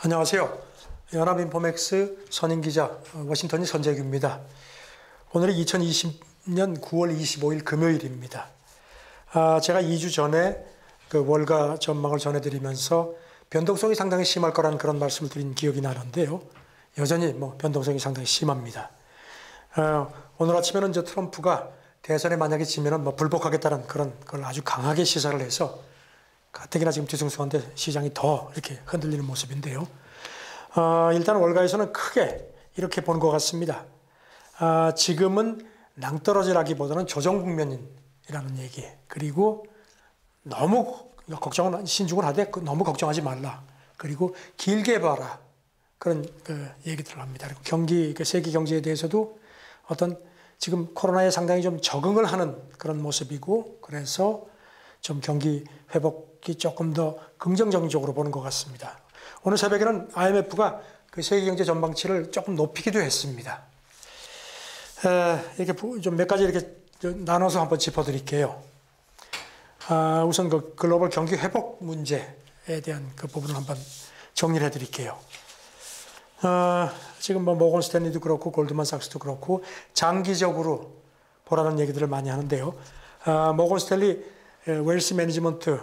안녕하세요. 연합인포맥스 선임기자 워싱턴이 선재규입니다. 오늘이 2020년 9월 25일 금요일입니다. 제가 2주 전에 그 월가 전망을 전해드리면서 변동성이 상당히 심할 거라는 그런 말씀을 드린 기억이 나는데요. 여전히 변동성이 상당히 심합니다. 오늘 아침에는 트럼프가 대선에 만약에 지면은 불복하겠다는 그런 걸 아주 강하게 시사를 해서 가뜩이나 지금 뒤숭숭한데 시장이 더 이렇게 흔들리는 모습인데요. 일단 월가에서는 크게 이렇게 보는 것 같습니다. 지금은 낭떠러지라기보다는 조정 국면이라는 얘기. 그리고 너무 신중을 하되 너무 걱정하지 말라. 그리고 길게 봐라. 그런 얘기들을 합니다. 그리고 세계 경제에 대해서도 어떤 지금 코로나에 상당히 좀 적응을 하는 그런 모습이고, 그래서 좀 경기 회복이 조금 더 긍정적인 쪽으로 보는 것 같습니다. 오늘 새벽에는 IMF가 그 세계 경제 전망치를 조금 높이기도 했습니다. 이렇게 좀 몇 가지 이렇게 나눠서 한번 짚어드릴게요. 우선 그 글로벌 경기 회복 문제에 대한 그 부분을 한번 정리를 해드릴게요. 지금 모건 스탠리도 그렇고 골드만삭스도 그렇고 장기적으로 보라는 얘기들을 많이 하는데요. 모건 스탠리 웰스 매니지먼트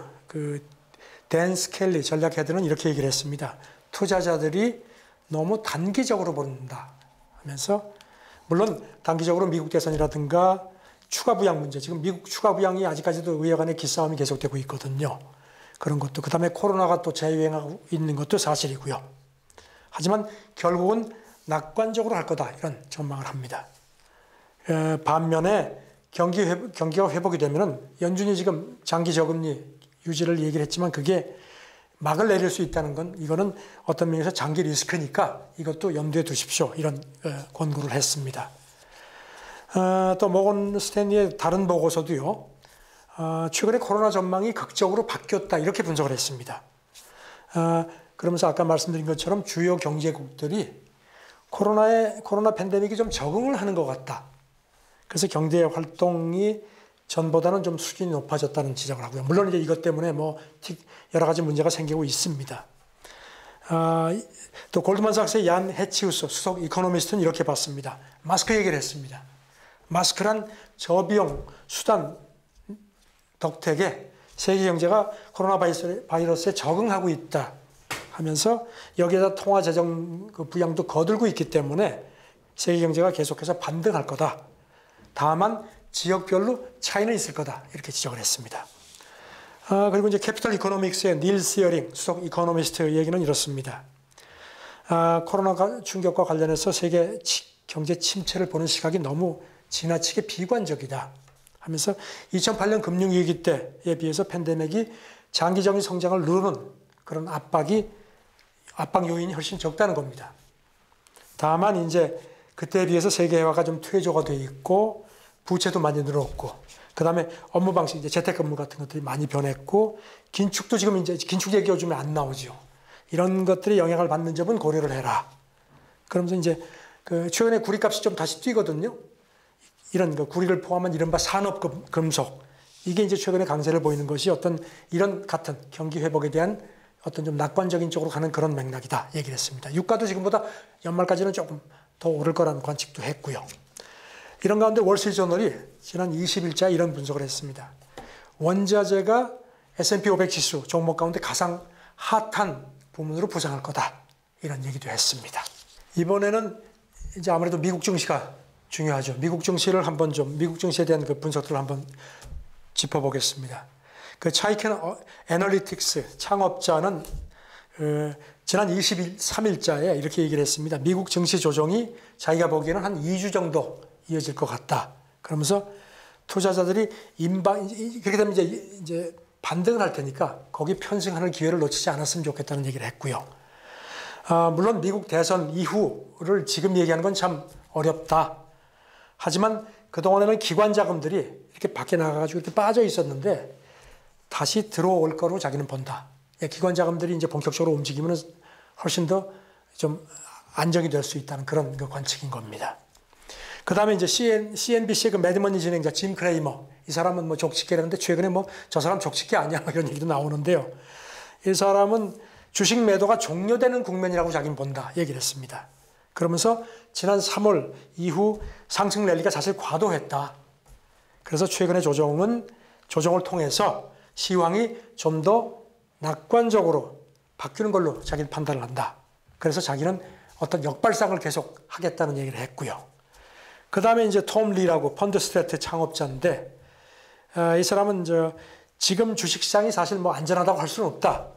댄 스켈리 전략 헤드는 이렇게 얘기를 했습니다. 투자자들이 너무 단기적으로 본다 하면서, 물론 단기적으로 미국 대선이라든가 추가 부양 문제, 지금 미국 추가 부양이 아직까지도 의회 간의 기싸움이 계속되고 있거든요. 그런 것도, 그 다음에 코로나가 또 재유행하고 있는 것도 사실이고요. 하지만 결국은 낙관적으로 할 거다, 이런 전망을 합니다. 반면에 경기가 회복이 되면은 연준이 지금 장기 저금리 유지를 얘기를 했지만 그게 막을 내릴 수 있다는 건, 이거는 어떤 면에서 장기 리스크니까 이것도 염두에 두십시오, 이런 권고를 했습니다. 또 모건 스탠리의 다른 보고서도요, 최근에 코로나 전망이 극적으로 바뀌었다, 이렇게 분석을 했습니다. 그러면서 아까 말씀드린 것처럼 주요 경제국들이 코로나 팬데믹이 좀 적응을 하는 것 같다. 그래서 경제 활동이 전보다는 좀 수준이 높아졌다는 지적을 하고요. 물론 이제 이것 때문에 여러 가지 문제가 생기고 있습니다. 또 골드만삭스의 얀 해치우스 수석 이코노미스트는 이렇게 봤습니다. 마스크 얘기를 했습니다. 마스크란 저비용 수단 덕택에 세계 경제가 코로나 바이러스에 적응하고 있다 하면서, 여기에다 통화 재정 부양도 거들고 있기 때문에 세계 경제가 계속해서 반등할 거다. 다만 지역별로 차이는 있을 거다, 이렇게 지적을 했습니다. 그리고 이제 캐피털 이코노믹스의 닐 시어링 수석 이코노미스트 얘기는 이렇습니다. 코로나 충격과 관련해서 세계 경제 침체를 보는 시각이 너무 지나치게 비관적이다 하면서 2008년 금융위기 때에 비해서 팬데믹이 장기적인 성장을 누르는 그런 압박 요인이 훨씬 적다는 겁니다. 다만 이제 그때에 비해서 세계화가 좀 퇴조가 돼 있고 부채도 많이 늘었고, 그 다음에 업무 방식, 이제 재택근무 같은 것들이 많이 변했고, 긴축도 지금 이제 긴축 얘기 요즘에 안 나오죠. 이런 것들이 영향을 받는 점은 고려를 해라. 그러면서 이제 최근에 구리값이 좀 다시 뛰거든요. 이런 구리를 포함한 이른바 산업금속, 이게 이제 최근에 강세를 보이는 것이 어떤 이런 같은 경기 회복에 대한 어떤 좀 낙관적인 쪽으로 가는 그런 맥락이다 얘기를 했습니다. 유가도 지금보다 연말까지는 조금 더 오를 거라는 관측도 했고요. 이런 가운데 월스트리트저널이 지난 20일자 이런 분석을 했습니다. 원자재가 S&P 500 지수 종목 가운데 가장 핫한 부문으로 부상할 거다, 이런 얘기도 했습니다. 이번에는 이제 아무래도 미국 증시가 중요하죠. 미국 증시에 대한 그 분석들을 한번 짚어보겠습니다. 차이켄 애널리틱스 창업자는 지난 23일자에 이렇게 얘기를 했습니다. 미국 증시 조정이 자기가 보기에는 한 2주 정도 이어질 것 같다. 그러면서 투자자들이 그렇게 되면 이제 반등을 할 테니까 거기 편승하는 기회를 놓치지 않았으면 좋겠다는 얘기를 했고요. 물론 미국 대선 이후를 지금 얘기하는 건 참 어렵다. 하지만 그동안에는 기관 자금들이 이렇게 밖에 나가가지고 이렇게 빠져 있었는데 다시 들어올 거로 자기는 본다. 기관 자금들이 이제 본격적으로 움직이면 훨씬 더 좀 안정이 될 수 있다는 그런 관측인 겁니다. 그 다음에 이제 CNBC의 그 매드머니 진행자 짐 크레이머, 이 사람은 족치계라는데 최근에 저 사람 족치계 아니야 이런 얘기도 나오는데요. 이 사람은 주식 매도가 종료되는 국면이라고 자기는 본다 얘기를 했습니다. 그러면서 지난 3월 이후 상승 랠리가 사실 과도했다. 그래서 최근의 조정을 통해서 시황이 좀 더 낙관적으로 바뀌는 걸로 자기는 판단을 한다. 그래서 자기는 어떤 역발상을 계속 하겠다는 얘기를 했고요. 그 다음에 이제 톰 리라고 펀드스트래트 창업자인데, 이 사람은 지금 주식시장이 사실 뭐 안전하다고 할 수는 없다.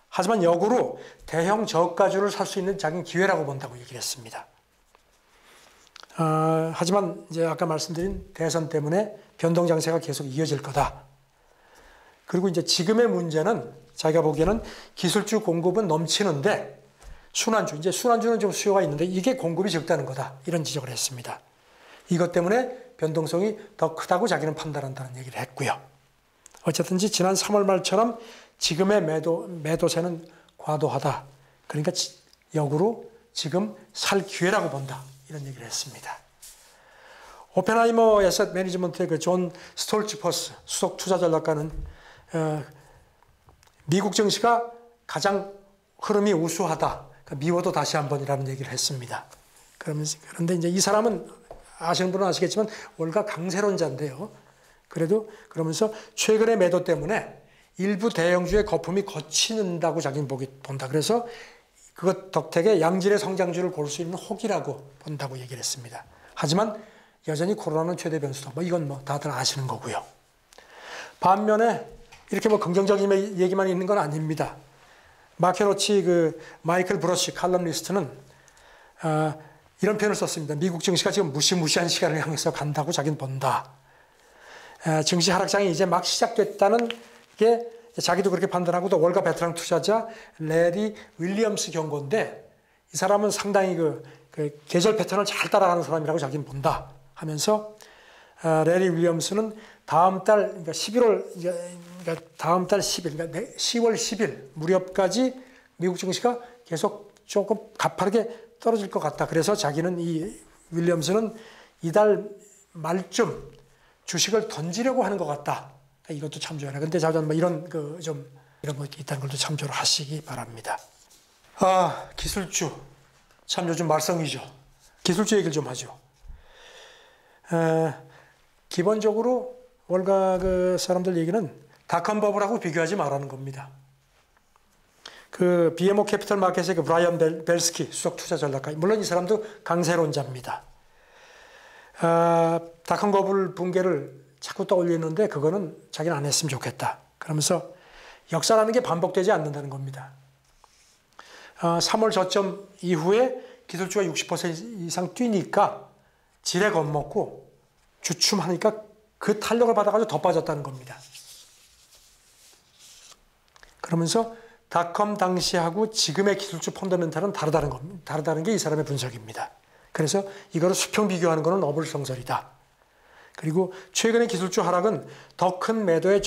하지만 역으로 대형 저가주를 살 수 있는 자기는 기회라고 본다고 얘기를 했습니다. 하지만 이제 아까 말씀드린 대선 때문에 변동 장세가 계속 이어질 거다. 그리고 이제 지금의 문제는 자기가 보기에는 기술주 공급은 넘치는데 순환주는 좀 수요가 있는데 이게 공급이 적다는 거다. 이런 지적을 했습니다. 이것 때문에 변동성이 더 크다고 자기는 판단한다는 얘기를 했고요. 어쨌든지 지난 3월 말처럼 지금의 매도세는 과도하다. 그러니까 역으로 지금 살 기회라고 본다. 이런 얘기를 했습니다. 오펜하이머 에셋 매니지먼트의 그 존 스톨츠퍼스 수석 투자 전략가는 미국 증시가 가장 흐름이 우수하다. 그러니까 미워도 다시 한번이라는 얘기를 했습니다. 그런데 이제 이 사람은 아시는 분은 아시겠지만 월가 강세론자인데요. 그래도 그러면서 최근의 매도 때문에 일부 대형주의 거품이 거치는다고 자기는 본다. 그래서 그것 덕택에 양질의 성장주를 고를 수 있는 혹이라고 본다고 얘기를 했습니다. 하지만 여전히 코로나는 최대 변수다. 이건 다들 아시는 거고요. 반면에 이렇게 긍정적인 얘기만 있는 건 아닙니다. 마케로치 마이클 브러쉬 칼럼니스트는 이런 표현을 썼습니다. 미국 증시가 지금 무시무시한 시간을 향해서 간다고 자기는 본다. 증시 하락장이 이제 막 시작됐다는 게 자기도 그렇게 판단하고 또 월가 베테랑 투자자 레리 윌리엄스 경고인데 이 사람은 상당히 계절 패턴을 잘 따라가는 사람이라고 자기는 본다 하면서 레리 윌리엄스는 다음 달 그러니까 10월 10일 무렵까지 미국 증시가 계속 조금 가파르게 떨어질 것 같다. 그래서 자기는 이 윌리엄스는 이달 말쯤 주식을 던지려고 하는 것 같다. 이것도 참조해라. 근데 자전 이런 거 있다는 걸도 참조를 하시기 바랍니다. 기술주. 참 요즘 말썽이죠. 기술주 얘기를 좀 하죠. 기본적으로 월가 사람들 얘기는 닷컴 버블하고 비교하지 말라는 겁니다. BMO 캐피털 마켓의 브라이언 벨스키 수석 투자 전략가. 물론 이 사람도 강세론자입니다. 닷컴 버블 붕괴를 자꾸 떠올리는데 그거는 자기는 안 했으면 좋겠다. 그러면서 역사라는 게 반복되지 않는다는 겁니다. 3월 저점 이후에 기술주가 60% 이상 뛰니까 지레 겁먹고 주춤하니까 그 탄력을 받아가지고 더 빠졌다는 겁니다. 그러면서 닷컴 당시하고 지금의 기술주 펀더멘탈은 다르다는 게 이 사람의 분석입니다. 그래서 이거를 수평 비교하는 것은 어불성설이다. 그리고 최근의 기술주 하락은 더 큰 매도의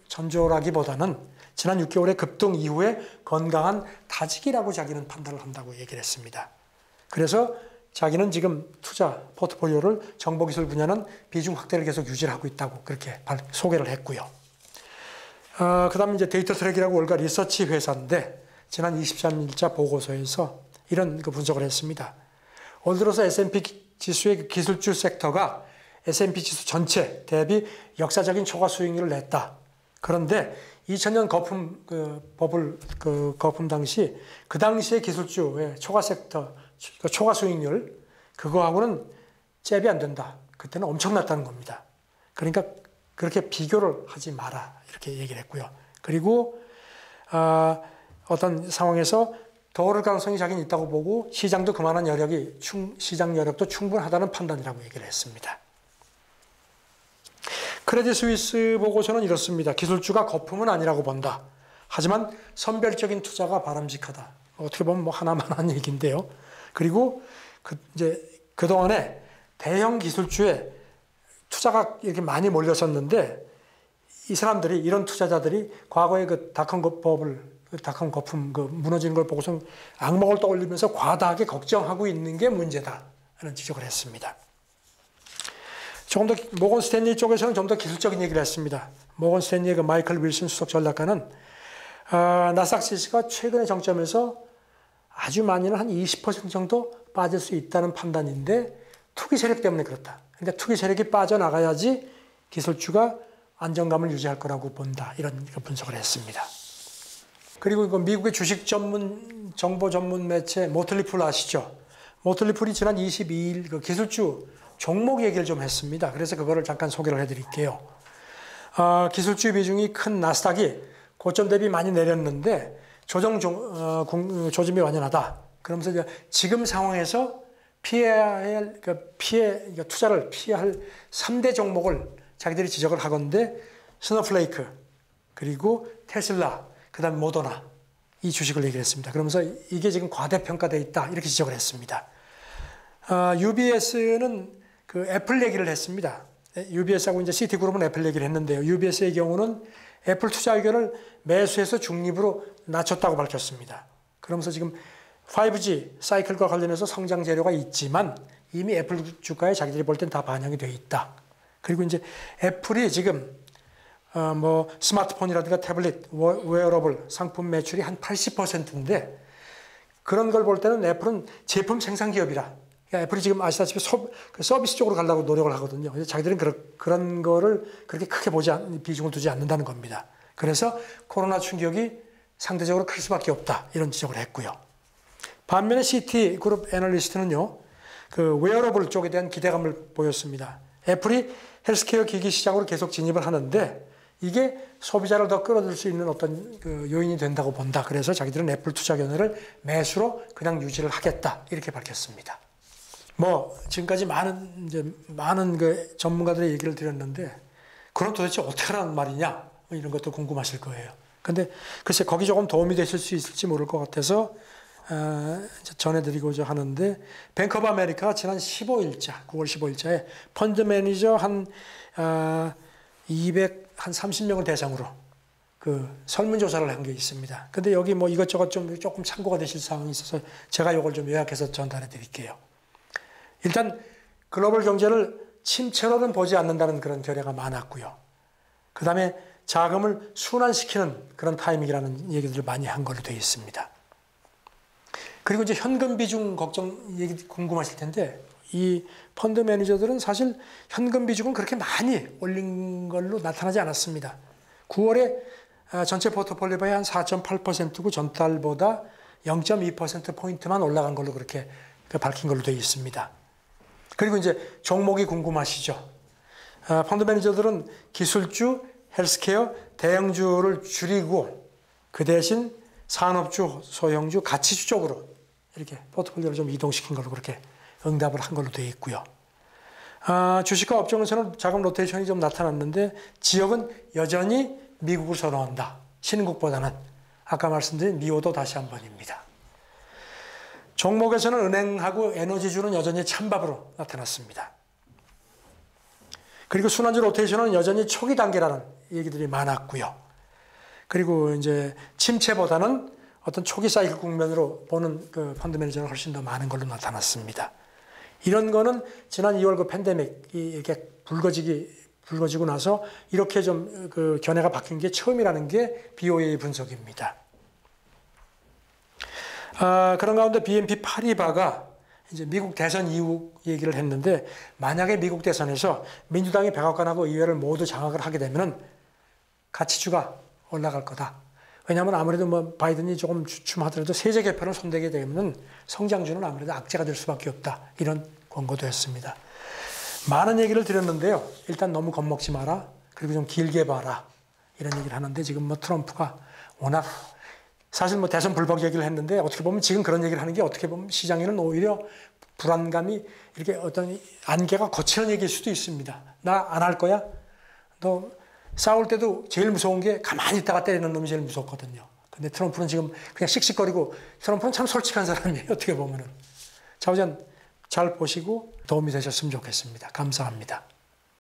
전조라기보다는 지난 6개월의 급등 이후에 건강한 다지기라고 자기는 판단을 한다고 얘기를 했습니다. 그래서 자기는 지금 투자 포트폴리오를 정보기술 분야는 비중 확대를 계속 유지를 하고 있다고 그렇게 소개를 했고요. 그 다음에 이제 데이터 트랙이라고 월가 리서치 회사인데 지난 23일자 보고서에서 이런 분석을 했습니다. 올 들어서 S&P 지수의 기술주 섹터가 S&P 지수 전체 대비 역사적인 초과 수익률을 냈다. 그런데 2000년 버블 거품 당시 그 당시의 기술주의 초과 섹터 초과 수익률 그거하고는 잽이 안 된다. 그때는 엄청났다는 겁니다. 그러니까 그렇게 비교를 하지 마라 이렇게 얘기를 했고요. 그리고 어떤 상황에서 더 오를 가능성이 자기는 있다고 보고 시장도 그만한 시장 여력도 충분하다는 판단이라고 얘기를 했습니다. 크레딧 스위스 보고서는 이렇습니다. 기술주가 거품은 아니라고 본다. 하지만 선별적인 투자가 바람직하다. 어떻게 보면 하나만한 얘기인데요. 그리고 그동안에 대형 기술주에 투자가 이렇게 많이 몰렸었는데 이런 투자자들이 과거에 닷컴 거품 무너지는 걸 보고서 악몽을 떠올리면서 과다하게 걱정하고 있는 게 문제다. 하는 지적을 했습니다. 조금 더 모건 스탠리 쪽에서는 좀 더 기술적인 얘기를 했습니다. 모건 스탠리의 마이클 윌슨 수석 전략가는 나스닥 지수가 최근의 정점에서 아주 많이는 한 20% 정도 빠질 수 있다는 판단인데 투기 세력 때문에 그렇다. 그러니까 투기 세력이 빠져나가야지 기술주가 안정감을 유지할 거라고 본다. 이런 분석을 했습니다. 그리고 이거 미국의 주식 전문, 정보 전문 매체 모틀리풀 아시죠? 모틀리풀이 지난 22일 그 기술주 종목 얘기를 좀 했습니다. 그래서 그거를 잠깐 소개를 해드릴게요. 기술주 비중이 큰 나스닥이 고점 대비 많이 내렸는데 조짐이 완연하다. 그러면서 이제 지금 상황에서 투자를 피해야 할 3대 종목을 자기들이 지적을 하건데 스노플레이크, 그리고 테슬라, 그 다음에 모더나 이 주식을 얘기를 했습니다. 그러면서 이게 지금 과대평가되어 있다. 이렇게 지적을 했습니다. UBS는 그 애플 얘기를 했습니다. UBS하고 이제 시티그룹은 애플 얘기를 했는데요. UBS의 경우는 애플 투자 의견을 매수해서 중립으로 낮췄다고 밝혔습니다. 그러면서 지금 5G 사이클과 관련해서 성장 재료가 있지만 이미 애플 주가에 자기들이 볼 땐 다 반영이 되어 있다. 그리고 이제 애플이 지금 스마트폰이라든가 태블릿, 웨어러블 상품 매출이 한 80%인데 그런 걸 볼 때는 애플은 제품 생산 기업이라. 그러니까 애플이 지금 아시다시피 서비스 쪽으로 가려고 노력을 하거든요. 그래서 자기들은 그런 거를 그렇게 크게 비중을 두지 않는다는 겁니다. 그래서 코로나 충격이 상대적으로 클 수밖에 없다. 이런 지적을 했고요. 반면에 시티그룹 애널리스트는요, 그 웨어러블 쪽에 대한 기대감을 보였습니다. 애플이 헬스케어 기기 시장으로 계속 진입을 하는데 이게 소비자를 더 끌어들 수 있는 어떤 그 요인이 된다고 본다. 그래서 자기들은 애플 투자 견해를 매수로 그냥 유지를 하겠다. 이렇게 밝혔습니다. 지금까지 많은 그 전문가들의 얘기를 드렸는데 그럼 도대체 어떻게 하라는 말이냐? 이런 것도 궁금하실 거예요. 근데 글쎄 거기 조금 도움이 되실 수 있을지 모를 것 같아서 전해드리고자 하는데 뱅크 오브 아메리카가 지난 15일자, 9월 15일자에 펀드 매니저 한 30명을 대상으로 그 설문조사를 한 게 있습니다. 근데 여기 이것저것 조금 참고가 되실 사항이 있어서 제가 이걸 좀 요약해서 전달해 드릴게요. 일단 글로벌 경제를 침체로는 보지 않는다는 그런 결례가 많았고요. 그 다음에 자금을 순환시키는 그런 타이밍이라는 얘기들을 많이 한 걸로 되어 있습니다. 그리고 이제 현금 비중 걱정 얘기 궁금하실 텐데 이 펀드 매니저들은 사실 현금 비중은 그렇게 많이 올린 걸로 나타나지 않았습니다. 9월에 전체 포트폴리오의 한 4.8%고 전달보다 0.2%포인트만 올라간 걸로 그렇게 밝힌 걸로 되어 있습니다. 그리고 이제 종목이 궁금하시죠? 펀드 매니저들은 기술주, 헬스케어, 대형주를 줄이고 그 대신 산업주, 소형주, 가치주 쪽으로 이렇게 포트폴리오를 좀 이동시킨 걸로 그렇게 응답을 한 걸로 되어 있고요. 주식과 업종에서는 자금 로테이션이 좀 나타났는데 지역은 여전히 미국을 선호한다. 신흥국보다는 아까 말씀드린 미호도 다시 한 번입니다. 종목에서는 은행하고 에너지주는 여전히 찬밥으로 나타났습니다. 그리고 순환주 로테이션은 여전히 초기 단계라는 얘기들이 많았고요. 그리고 이제 침체보다는 어떤 초기 사이클 국면으로 보는 그 펀드 매니저는 훨씬 더 많은 걸로 나타났습니다. 이런 거는 지난 2월 그 팬데믹이 이렇게 불거지고 나서 이렇게 좀 그 견해가 바뀐 게 처음이라는 게 BOA 분석입니다. 그런 가운데 BNP 파리바가 이제 미국 대선 이후 얘기를 했는데 만약에 미국 대선에서 민주당이 백악관하고 의회를 모두 장악을 하게 되면은 가치주가 올라갈 거다. 왜냐하면 아무래도 바이든이 조금 주춤하더라도 세제 개편을 손대게 되면 성장주는 아무래도 악재가 될 수밖에 없다. 이런 권고도 했습니다. 많은 얘기를 드렸는데요. 일단 너무 겁먹지 마라. 그리고 좀 길게 봐라. 이런 얘기를 하는데 지금 트럼프가 워낙 사실 대선 불복 얘기를 했는데 어떻게 보면 지금 그런 얘기를 하는 게 어떻게 보면 시장에는 오히려 불안감이 이렇게 어떤 안개가 거치는 얘기일 수도 있습니다. 나 안 할 거야? 너 싸울 때도 제일 무서운 게 가만히 있다가 때리는 놈이 제일 무섭거든요. 근데 트럼프는 지금 그냥 씩씩거리고 트럼프는 참 솔직한 사람이에요. 어떻게 보면은. 자, 우선 잘 보시고 도움이 되셨으면 좋겠습니다. 감사합니다.